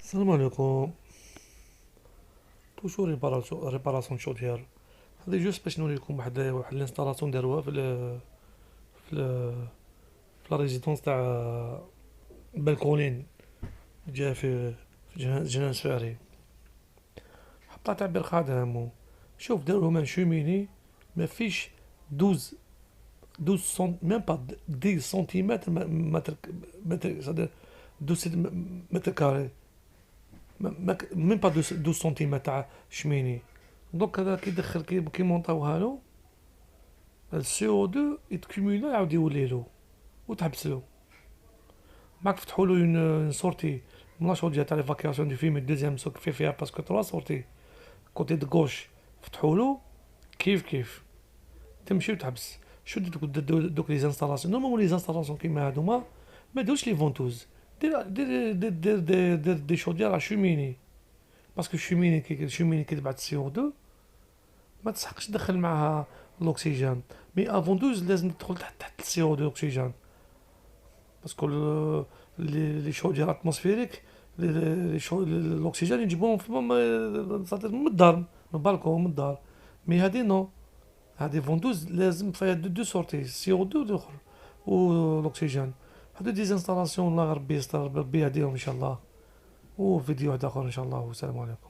السلام عليكم. توجور ريباراسيون شوتيير. هادي جوست باش نوريكم واحد الانستالاسيون داروها في في لا ريزيدونس تاع بالكولين. جا في جنان سفاري. حطها تعبير خادم. شوف داروهم ان شوميني ما فيش 12 12 ميم با 10 سنتيمتر متر صدر 12 متر كاري. ميم با 12 سنتيمتر تاع شميني. دونك هذا كي يدخل كي مونطاوها له السي او 2 يتكومولا يعاود يوليلو وتحبسلو. معاك فتحولو اون سورتي من لاشو ديال تاع ليفاكياسيون دو فيلم دوزيام سوك فيها باسكو 3 سورتي كوتي دو غوش. فتحولو كيف كيف تمشي وتحبس. شو دوك لي زانستالاسيون نورمالمون لي زانستالاسيون كيما هادوما ما دوش لي فونتوز. دير دي شوديار على شوميني باسكو الشوميني كي تبعت سي او 2 ما تسحقش تدخل معاها الاكسجين. مي افون دوز لازم تدخل تحت السي او 2 اكسجين باسكو لي شو ديال اتموسفيريك الاكسجين يجيبوهم من الدار من البالكون من الدار. مي هادي نو، هادي فوندوز لازم فيها دو سورتي سي او 2 الاخر والاكسجين. هادو دي انستالاسيون الله ربي يستر ربي يهديهم ان شاء الله. وفيديو واحد اخر ان شاء الله والسلام عليكم.